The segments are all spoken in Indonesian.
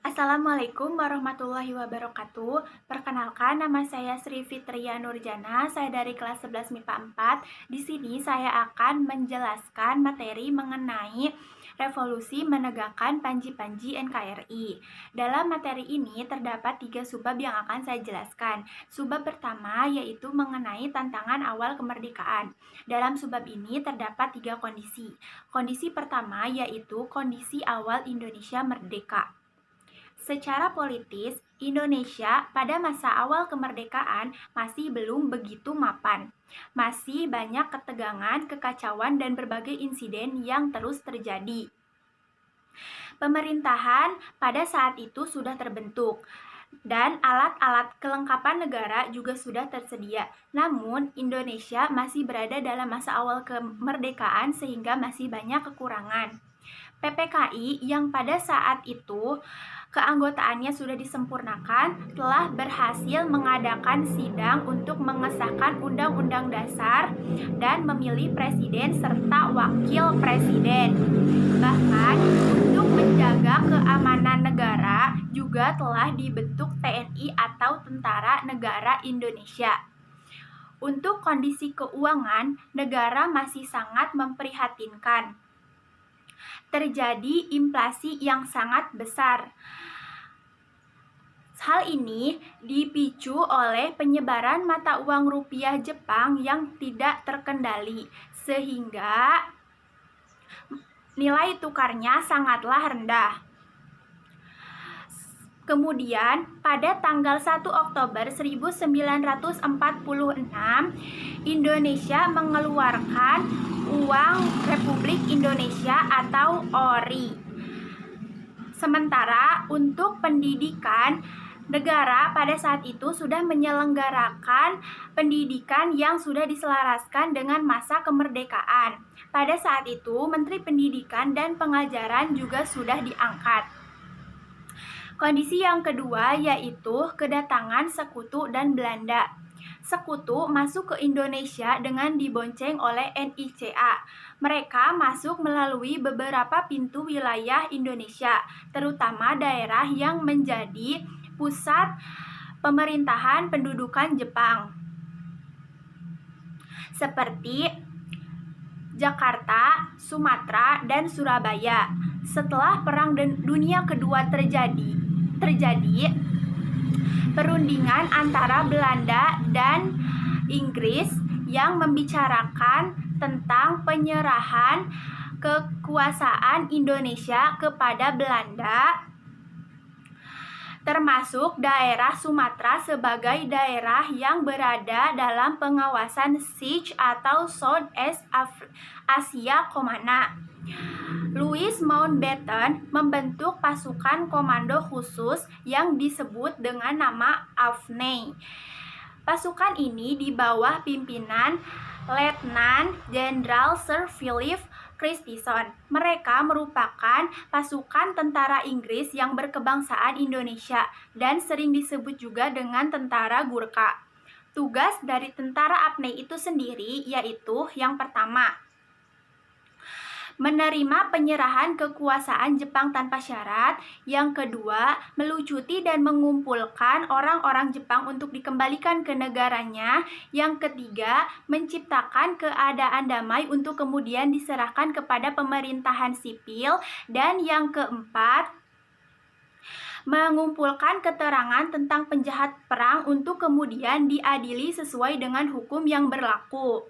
Assalamualaikum warahmatullahi wabarakatuh. Perkenalkan, nama saya Sri Fitria Nurjana. Saya dari kelas 11 MIPA 4. Di sini saya akan menjelaskan materi mengenai revolusi menegakkan Panji-Panji NKRI. Dalam materi ini terdapat 3 subbab yang akan saya jelaskan. Subbab pertama yaitu mengenai tantangan awal kemerdekaan. Dalam subbab ini terdapat 3 kondisi. Kondisi pertama yaitu kondisi awal Indonesia merdeka. Secara politis, Indonesia pada masa awal kemerdekaan masih belum begitu mapan. Masih banyak ketegangan, kekacauan, dan berbagai insiden yang terus terjadi. Pemerintahan pada saat itu sudah terbentuk, dan alat-alat kelengkapan negara juga sudah tersedia. Namun, Indonesia masih berada dalam masa awal kemerdekaan sehingga masih banyak kekurangan. PPKI yang pada saat itu keanggotaannya sudah disempurnakan telah berhasil mengadakan sidang untuk mengesahkan Undang-Undang Dasar dan memilih presiden serta wakil presiden. Bahkan untuk menjaga keamanan negara juga telah dibentuk TNI atau Tentara Negara Indonesia. Untuk kondisi keuangan, negara masih sangat memprihatinkan. Terjadi inflasi yang sangat besar. Hal ini dipicu oleh penyebaran mata uang rupiah Jepang yang tidak terkendali, sehingga nilai tukarnya sangatlah rendah. Kemudian, pada tanggal 1 Oktober 1946, Indonesia mengeluarkan Uang Republik Indonesia atau ORI. Sementara untuk pendidikan, negara pada saat itu sudah menyelenggarakan pendidikan yang sudah diselaraskan dengan masa kemerdekaan. Pada saat itu, Menteri Pendidikan dan Pengajaran juga sudah diangkat. Kondisi yang kedua yaitu kedatangan Sekutu dan Belanda. Sekutu masuk ke Indonesia dengan dibonceng oleh NICA. Mereka masuk melalui beberapa pintu wilayah Indonesia, terutama daerah yang menjadi pusat pemerintahan pendudukan Jepang, seperti Jakarta, Sumatera, dan Surabaya. Setelah Perang Dunia Kedua terjadi perundingan antara Belanda dan Inggris yang membicarakan tentang penyerahan kekuasaan Indonesia kepada Belanda, termasuk daerah Sumatera sebagai daerah yang berada dalam pengawasan SEAC atau South East Asia Command. Louis Mountbatten membentuk pasukan komando khusus yang disebut dengan nama AFNI. Pasukan ini di bawah pimpinan Letnan Jenderal Sir Philip Christison. Mereka merupakan pasukan tentara Inggris yang berkebangsaan Indonesia dan sering disebut juga dengan tentara Gurkha. Tugas dari tentara AFNI itu sendiri yaitu yang pertama, menerima penyerahan kekuasaan Jepang tanpa syarat. Yang kedua, melucuti dan mengumpulkan orang-orang Jepang untuk dikembalikan ke negaranya. Yang ketiga, menciptakan keadaan damai untuk kemudian diserahkan kepada pemerintahan sipil. Dan yang keempat, mengumpulkan keterangan tentang penjahat perang untuk kemudian diadili sesuai dengan hukum yang berlaku.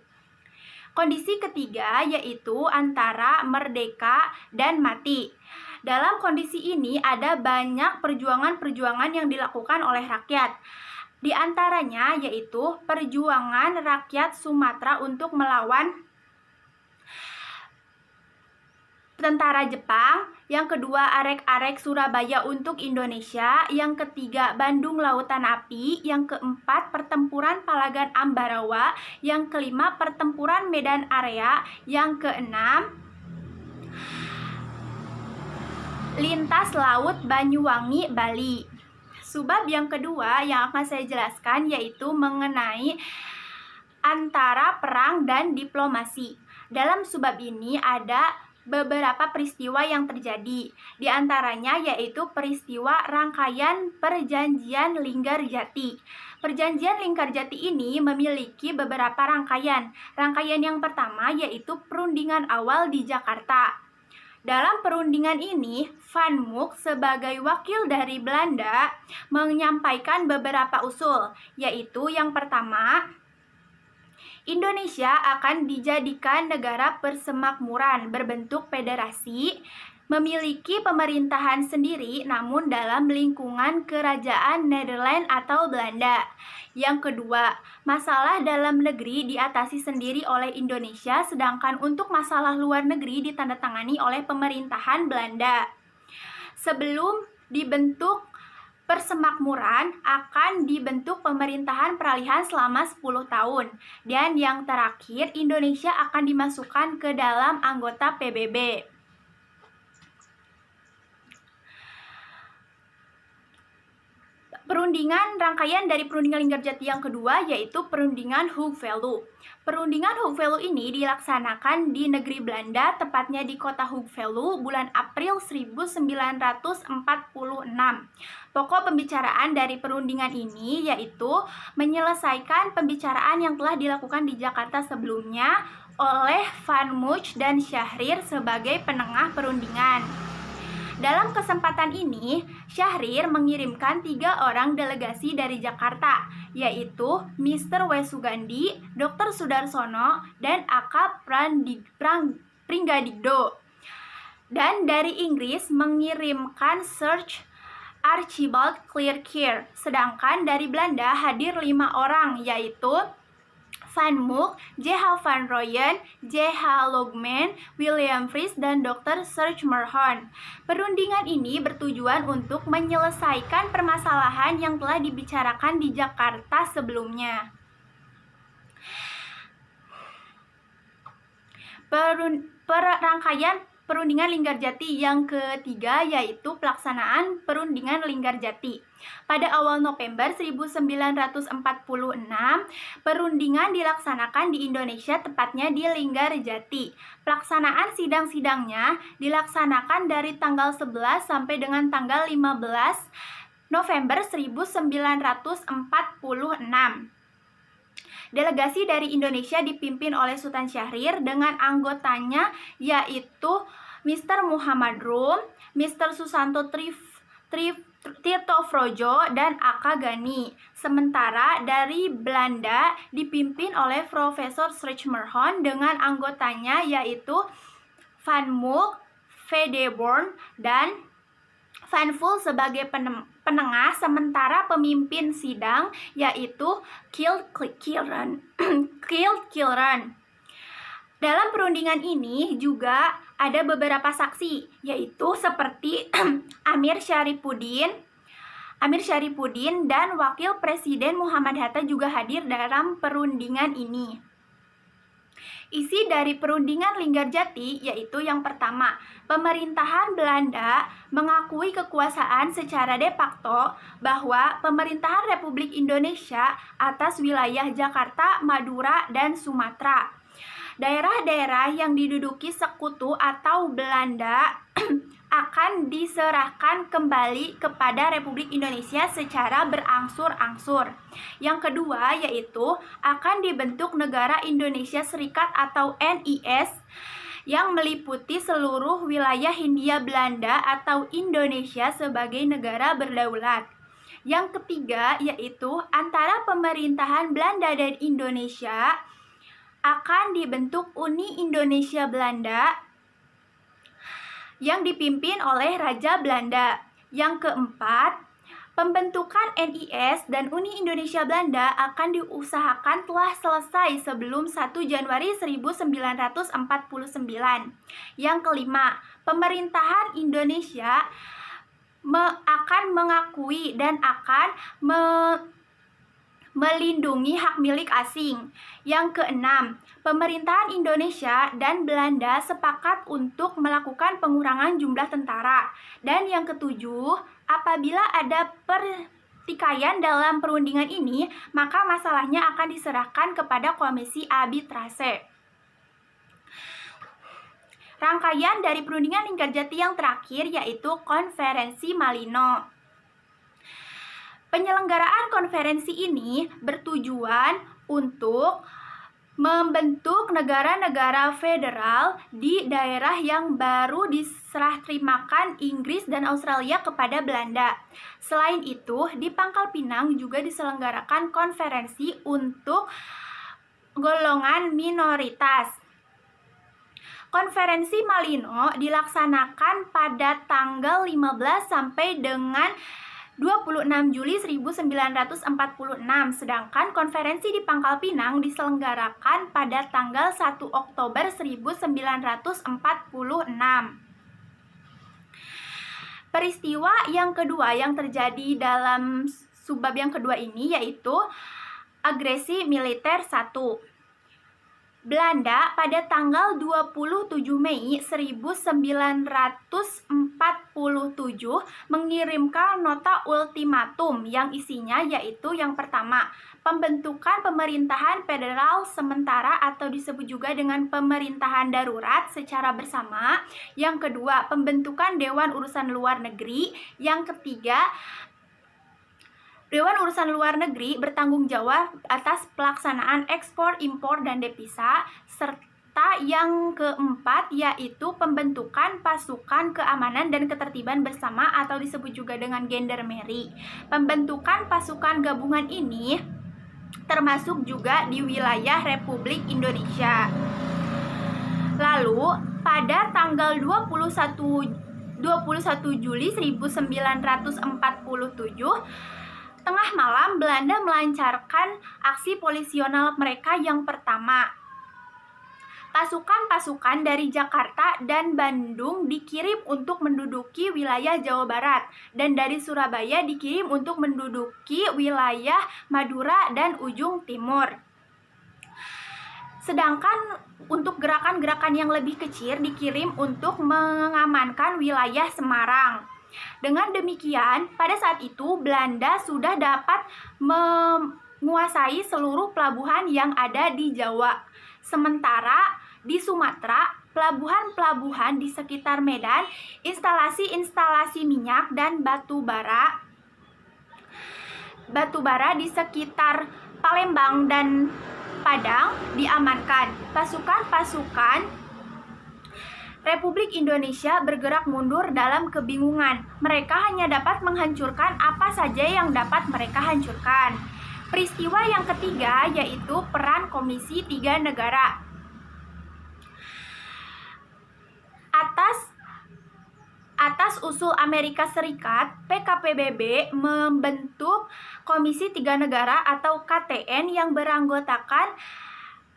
Kondisi ketiga yaitu antara merdeka dan mati. Dalam kondisi ini ada banyak perjuangan-perjuangan yang dilakukan oleh rakyat. Di antaranya yaitu perjuangan rakyat Sumatera untuk melawan tentara Jepang, yang kedua arek-arek Surabaya untuk Indonesia, yang ketiga Bandung Lautan Api, yang keempat pertempuran Palagan Ambarawa, yang kelima pertempuran Medan Area, yang keenam lintas laut Banyuwangi, Bali. Subbab yang kedua yang akan saya jelaskan yaitu mengenai antara perang dan diplomasi. Dalam subbab ini ada beberapa peristiwa yang terjadi. Di antaranya yaitu peristiwa rangkaian Perjanjian Linggarjati. Perjanjian Linggarjati ini memiliki beberapa rangkaian. Rangkaian yang pertama yaitu perundingan awal di Jakarta. Dalam perundingan ini, Van Mook sebagai wakil dari Belanda menyampaikan beberapa usul, yaitu yang pertama, Indonesia akan dijadikan negara persemakmuran berbentuk federasi, memiliki pemerintahan sendiri namun dalam lingkungan kerajaan Nederland atau Belanda. Yang kedua, masalah dalam negeri diatasi sendiri oleh Indonesia, sedangkan untuk masalah luar negeri ditandatangani oleh pemerintahan Belanda. Sebelum dibentuk persemakmuran, akan dibentuk pemerintahan peralihan selama 10 tahun. Dan yang terakhir, Indonesia akan dimasukkan ke dalam anggota PBB. Rangkaian dari perundingan Linggarjati yang kedua yaitu perundingan Hoogevelde. Perundingan Hoogevelde ini dilaksanakan di negeri Belanda, tepatnya di kota Hoogevelde bulan April 1946. Pokok pembicaraan dari perundingan ini yaitu menyelesaikan pembicaraan yang telah dilakukan di Jakarta sebelumnya oleh Van Mook dan Syahrir sebagai penengah perundingan. Dalam kesempatan ini, Syahrir mengirimkan 3 orang delegasi dari Jakarta, yaitu Mr. W. Sugandi, Dr. Sudarsono, dan A.K. Pringgadigdo. Dan dari Inggris mengirimkan Sir Archibald Clerke. Sedangkan dari Belanda hadir 5 orang, yaitu Van Mook, J.H. van Rooyen, J.H. Logman, William Fries, dan Dr. Surchmerhorn. Perundingan ini bertujuan untuk menyelesaikan permasalahan yang telah dibicarakan di Jakarta sebelumnya. Rangkaian perundingan Linggarjati yang ketiga yaitu pelaksanaan perundingan Linggarjati. Pada awal November 1946, perundingan dilaksanakan di Indonesia, tepatnya di Linggarjati. Pelaksanaan sidang-sidangnya dilaksanakan dari tanggal 11 sampai dengan tanggal 15 November 1946. Delegasi dari Indonesia dipimpin oleh Sultan Syahrir dengan anggotanya yaitu Mr. Muhammad Rum, Mr. Susanto Tirtofrojo, dan A.K. Gani. Sementara dari Belanda dipimpin oleh Profesor Surchmerhorn dengan anggotanya yaitu Van Mook, V. de Born, dan Van Vool sebagai penengah, sementara pemimpin sidang yaitu Kilran. Dalam perundingan ini juga ada beberapa saksi, yaitu seperti Amir Syarifuddin dan Wakil Presiden Muhammad Hatta juga hadir dalam perundingan ini. Isi dari perundingan Linggarjati yaitu yang pertama, pemerintahan Belanda mengakui kekuasaan secara de facto bahwa pemerintahan Republik Indonesia atas wilayah Jakarta, Madura, dan Sumatera. Daerah-daerah yang diduduki sekutu atau Belanda akan diserahkan kembali kepada Republik Indonesia secara berangsur-angsur. Yang kedua yaitu akan dibentuk negara Indonesia Serikat atau NIS yang meliputi seluruh wilayah Hindia Belanda atau Indonesia sebagai negara berdaulat. Yang ketiga yaitu antara pemerintahan Belanda dan Indonesia akan dibentuk Uni Indonesia Belanda yang dipimpin oleh Raja Belanda. Yang keempat, pembentukan NIS dan Uni Indonesia Belanda akan diusahakan telah selesai sebelum 1 Januari 1949. Yang kelima, pemerintahan Indonesia akan mengakui dan akan melindungi hak milik asing. Yang keenam, pemerintahan Indonesia dan Belanda sepakat untuk melakukan pengurangan jumlah tentara. Dan yang ketujuh, apabila ada pertikaian dalam perundingan ini, maka masalahnya akan diserahkan kepada Komisi Arbitrase. rangkaian dari perundingan Linggarjati yang terakhir yaitu Konferensi Malino. Penyelenggaraan konferensi ini bertujuan untuk membentuk negara-negara federal di daerah yang baru diserahterimakan Inggris dan Australia kepada Belanda. Selain itu, di Pangkal Pinang juga diselenggarakan konferensi untuk golongan minoritas. Konferensi Malino dilaksanakan pada tanggal 15 sampai dengan 26 Juli 1946, sedangkan konferensi di Pangkal Pinang diselenggarakan pada tanggal 1 Oktober 1946. Peristiwa yang kedua yang terjadi dalam subbab yang kedua ini yaitu agresi militer 1. Belanda pada tanggal 27 Mei 1947 mengirimkan nota ultimatum yang isinya yaitu yang pertama, pembentukan pemerintahan federal sementara atau disebut juga dengan pemerintahan darurat secara bersama. Yang kedua, pembentukan Dewan Urusan Luar Negeri. Yang ketiga, Dewan Urusan Luar Negeri bertanggung jawab atas pelaksanaan ekspor, impor, dan devisa, serta yang keempat yaitu pembentukan pasukan keamanan dan ketertiban bersama atau disebut juga dengan gendarmeri. Pembentukan pasukan gabungan ini termasuk juga di wilayah Republik Indonesia. Lalu, pada tanggal 21 Juli 1947, tengah malam, Belanda melancarkan aksi polisional mereka yang pertama. Pasukan-pasukan dari Jakarta dan Bandung dikirim untuk menduduki wilayah Jawa Barat, dan dari Surabaya dikirim untuk menduduki wilayah Madura dan ujung timur. Sedangkan untuk gerakan-gerakan yang lebih kecil dikirim untuk mengamankan wilayah Semarang. Dengan demikian, pada saat itu Belanda sudah dapat menguasai seluruh pelabuhan yang ada di Jawa. Sementara di Sumatera, pelabuhan-pelabuhan di sekitar Medan, instalasi-instalasi minyak dan batu bara di sekitar Palembang dan Padang diamankan. Pasukan-pasukan Republik Indonesia bergerak mundur dalam kebingungan. Mereka hanya dapat menghancurkan apa saja yang dapat mereka hancurkan. Peristiwa yang ketiga yaitu peran Komisi Tiga Negara. Atas usul Amerika Serikat, PKPBB membentuk Komisi Tiga Negara atau KTN yang beranggotakan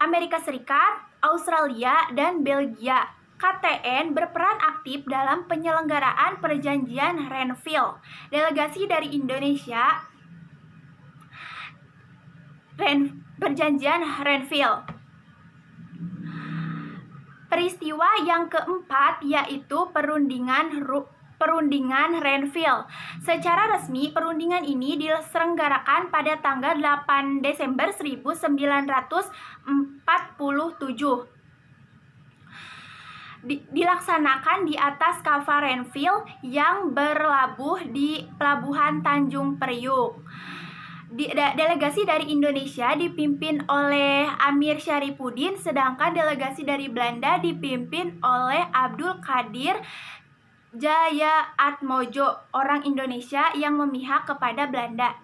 Amerika Serikat, Australia, dan Belgia. KTN berperan aktif dalam penyelenggaraan perjanjian Renville. Delegasi dari Indonesia, perjanjian Renville. Peristiwa yang keempat yaitu perundingan Renville. Secara resmi, perundingan ini diselenggarakan pada tanggal 8 Desember 1947. Dilaksanakan di atas kapal Renville yang berlabuh di Pelabuhan Tanjung Priuk. Delegasi dari Indonesia dipimpin oleh Amir Syarifuddin, sedangkan delegasi dari Belanda dipimpin oleh Abdul Qadir Jayaatmojo, orang Indonesia yang memihak kepada Belanda.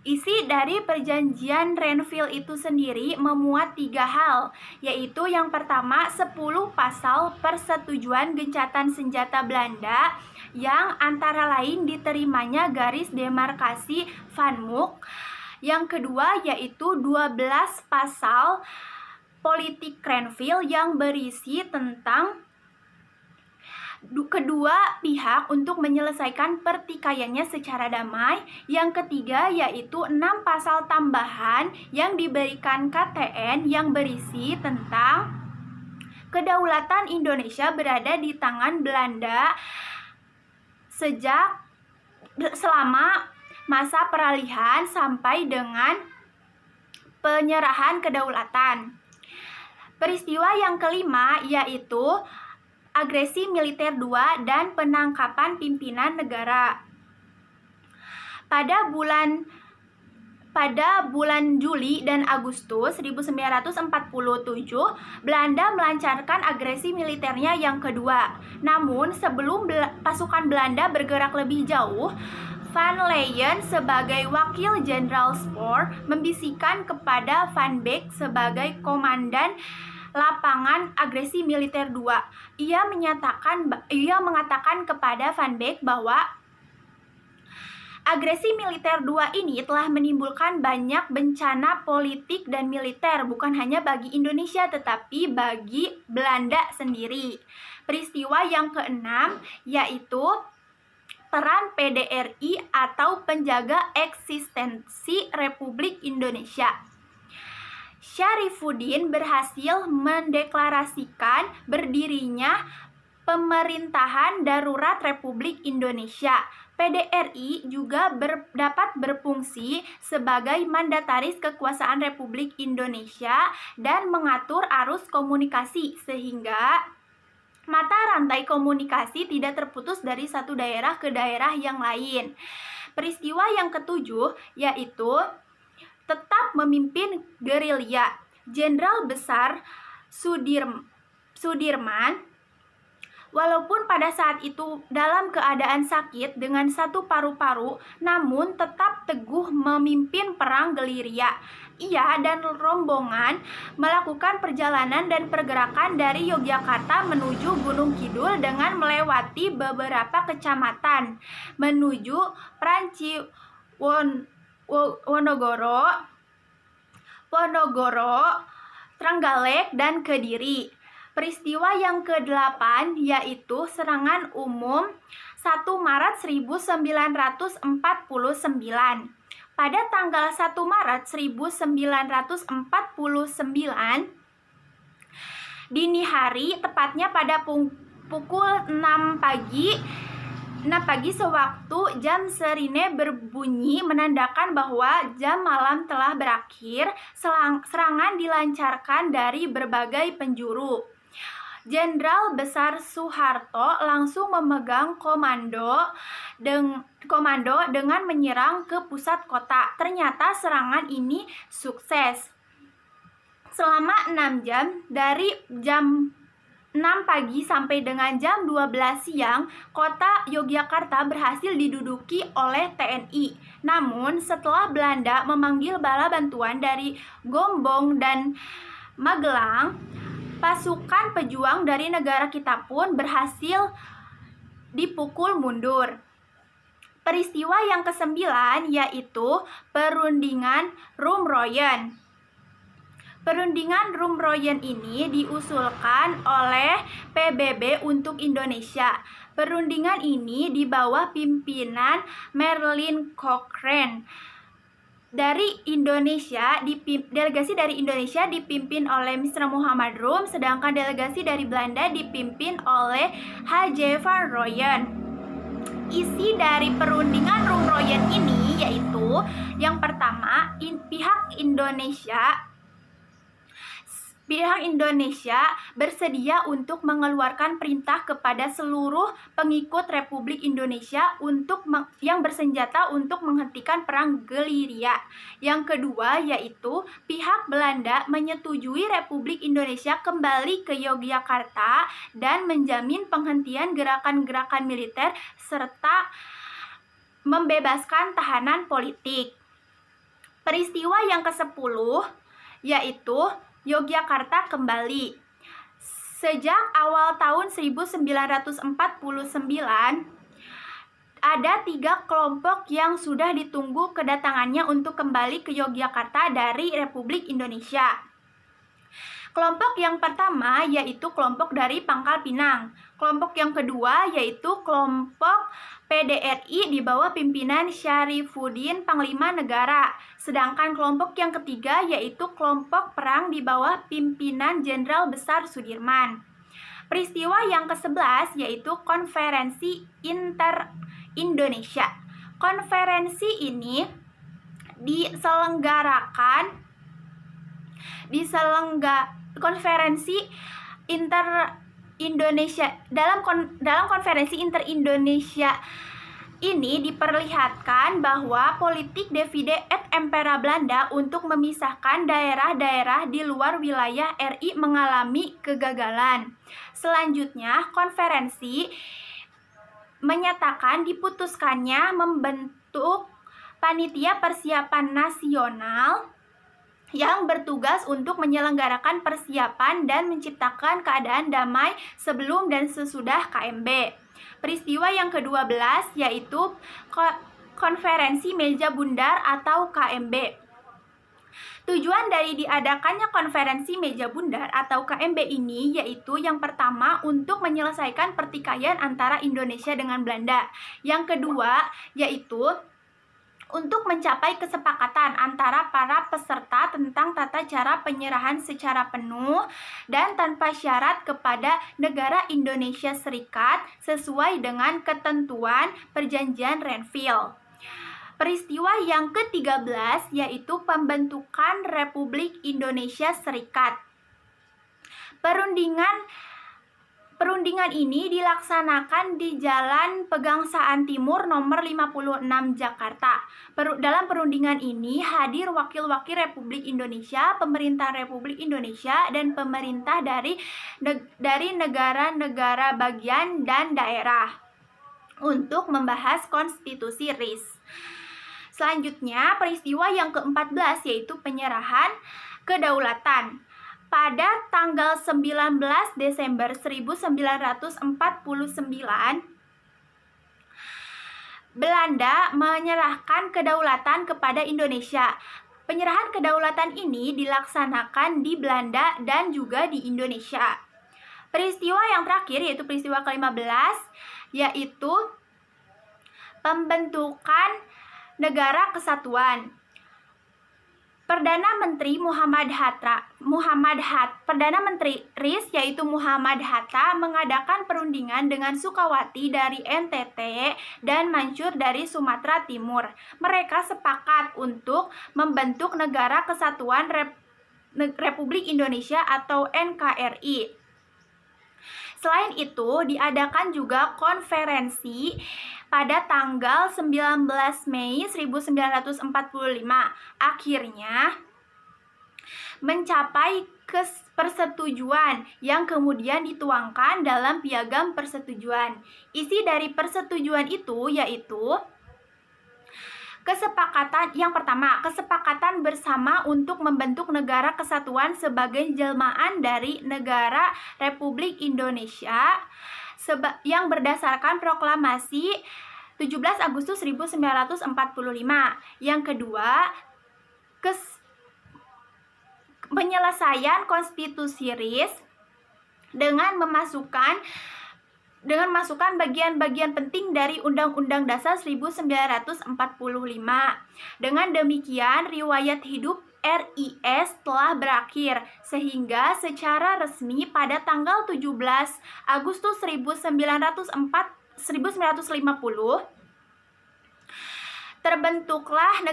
Isi dari perjanjian Renville itu sendiri memuat 3 hal, yaitu yang pertama 10 pasal persetujuan gencatan senjata Belanda yang antara lain diterimanya garis demarkasi Van Mook. Yang kedua yaitu 12 pasal politik Renville yang berisi tentang kedua pihak untuk menyelesaikan pertikaiannya secara damai. Yang ketiga yaitu 6 pasal tambahan yang diberikan KTN yang berisi tentang kedaulatan Indonesia berada di tangan Belanda selama masa peralihan sampai dengan penyerahan kedaulatan. Peristiwa yang kelima yaitu agresi militer 2 dan penangkapan pimpinan negara. Pada bulan Juli dan Agustus 1947, Belanda melancarkan agresi militernya yang kedua. Namun, sebelum pasukan Belanda bergerak lebih jauh, Van Leyen sebagai wakil Jenderal Spoor membisikkan kepada Van Beek sebagai komandan lapangan agresi militer 2. Ia mengatakan kepada Van Beek bahwa agresi militer 2 ini telah menimbulkan banyak bencana politik dan militer, bukan hanya bagi Indonesia tetapi bagi Belanda sendiri. Peristiwa yang keenam yaitu peran PDRI atau penjaga eksistensi Republik Indonesia. Syarifuddin berhasil mendeklarasikan berdirinya Pemerintahan Darurat Republik Indonesia. PDRI juga dapat berfungsi sebagai mandataris kekuasaan Republik Indonesia dan mengatur arus komunikasi sehingga mata rantai komunikasi tidak terputus dari satu daerah ke daerah yang lain. Peristiwa yang ketujuh yaitu tetap memimpin gerilya. Jenderal Besar Sudirman, walaupun pada saat itu dalam keadaan sakit dengan satu paru-paru, namun tetap teguh memimpin perang gerilya. Ia dan rombongan melakukan perjalanan dan pergerakan dari Yogyakarta menuju Gunung Kidul dengan melewati beberapa kecamatan menuju Pranci Wonogoro, Trenggalek, dan Kediri. Peristiwa yang ke-8 yaitu serangan umum 1 Maret 1949. Pada tanggal 1 Maret 1949, dini hari, tepatnya pada pukul 6 pagi sewaktu jam sirine berbunyi menandakan bahwa jam malam telah berakhir, serangan dilancarkan dari berbagai penjuru. Jenderal Besar Soeharto langsung memegang komando dengan menyerang ke pusat kota. Ternyata serangan ini sukses. Selama 6 jam, dari jam 6 pagi sampai dengan jam 12 siang, kota Yogyakarta berhasil diduduki oleh TNI. Namun, setelah Belanda memanggil bala bantuan dari Gombong dan Magelang, pasukan pejuang dari negara kita pun berhasil dipukul mundur. Peristiwa yang ke-9 yaitu Perundingan Rumroyen. Perundingan Rumroyen ini diusulkan oleh PBB untuk Indonesia. Perundingan ini di bawah pimpinan Merlin Cochrane. Delegasi dari Indonesia dipimpin oleh Mr. Muhammad Rum, sedangkan delegasi dari Belanda dipimpin oleh H.J. Van Rooyen. Isi dari perundingan Rumroyen ini yaitu yang pertama, pihak Indonesia bersedia untuk mengeluarkan perintah kepada seluruh pengikut Republik Indonesia yang bersenjata untuk menghentikan perang gerilya. Yang kedua yaitu pihak Belanda menyetujui Republik Indonesia kembali ke Yogyakarta dan menjamin penghentian gerakan-gerakan militer serta membebaskan tahanan politik. Peristiwa yang ke-10 yaitu Yogyakarta kembali. Sejak awal tahun 1949, ada 3 kelompok yang sudah ditunggu kedatangannya untuk kembali ke Yogyakarta dari Republik Indonesia. Kelompok yang pertama yaitu kelompok dari Pangkal Pinang. Kelompok yang kedua yaitu kelompok PDRI di bawah pimpinan Syarifuddin, Panglima Negara. Sedangkan kelompok yang ketiga yaitu kelompok perang di bawah pimpinan Jenderal Besar Sudirman. Peristiwa yang ke-11 yaitu Konferensi Inter-Indonesia. Konferensi ini Konferensi Indonesia dalam konferensi inter-Indonesia ini diperlihatkan bahwa politik divide et impera Belanda untuk memisahkan daerah-daerah di luar wilayah RI mengalami kegagalan. Selanjutnya, konferensi menyatakan diputuskannya membentuk Panitia Persiapan Nasional yang bertugas untuk menyelenggarakan persiapan dan menciptakan keadaan damai sebelum dan sesudah KMB. Peristiwa yang ke-12 yaitu Konferensi Meja Bundar atau KMB. Tujuan dari diadakannya Konferensi Meja Bundar atau KMB ini yaitu yang pertama untuk menyelesaikan pertikaian antara Indonesia dengan Belanda. Yang kedua yaitu untuk mencapai kesepakatan antara para peserta tentang tata cara penyerahan secara penuh dan tanpa syarat kepada negara Indonesia Serikat sesuai dengan ketentuan Perjanjian Renville. Peristiwa yang ke-13 yaitu pembentukan Republik Indonesia Serikat. Perundingan ini dilaksanakan di Jalan Pegangsaan Timur nomor 56 Jakarta. Dalam perundingan ini hadir wakil-wakil Republik Indonesia, pemerintah Republik Indonesia, dan pemerintah dari negara-negara bagian dan daerah untuk membahas konstitusi RIS. Selanjutnya, peristiwa yang ke-14 yaitu penyerahan kedaulatan. Pada tanggal 19 Desember 1949, Belanda menyerahkan kedaulatan kepada Indonesia. Penyerahan kedaulatan ini dilaksanakan di Belanda dan juga di Indonesia. Peristiwa yang terakhir yaitu peristiwa ke-15 yaitu pembentukan Negara Kesatuan. Perdana Menteri Perdana Menteri RIS yaitu Muhammad Hatta mengadakan perundingan dengan Sukawati dari NTT dan Mansur dari Sumatera Timur. Mereka sepakat untuk membentuk Negara Kesatuan Republik Indonesia atau NKRI. Selain itu, diadakan juga konferensi pada tanggal 19 Mei 1945. Akhirnya mencapai persetujuan yang kemudian dituangkan dalam Piagam Persetujuan. Isi dari persetujuan itu yaitu yang pertama, kesepakatan bersama untuk membentuk Negara Kesatuan sebagai jelmaan dari Negara Republik Indonesia yang berdasarkan proklamasi 17 Agustus 1945. Yang kedua, penyelesaian konstitusi RIS dengan memasukkan bagian-bagian penting dari Undang-Undang Dasar 1945. Dengan demikian, riwayat hidup RIS telah berakhir, sehingga secara resmi pada tanggal 17 Agustus 1950 terbentuklah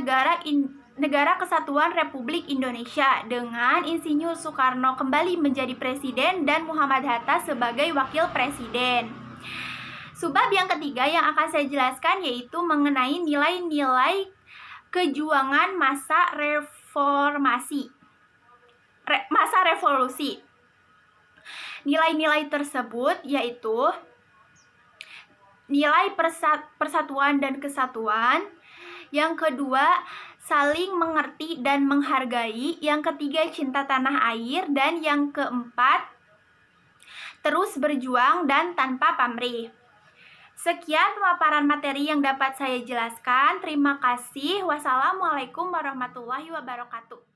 Negara Kesatuan Republik Indonesia dengan Insinyur Soekarno kembali menjadi presiden dan Muhammad Hatta sebagai wakil presiden. Sebab yang ketiga yang akan saya jelaskan yaitu mengenai nilai-nilai kejuangan masa revolusi. Nilai-nilai tersebut yaitu nilai persatuan dan kesatuan. Yang kedua, saling mengerti dan menghargai. Yang ketiga, cinta tanah air. Dan yang keempat, terus berjuang dan tanpa pamrih. Sekian pemaparan materi yang dapat saya jelaskan. Terima kasih. Wassalamualaikum warahmatullahi wabarakatuh.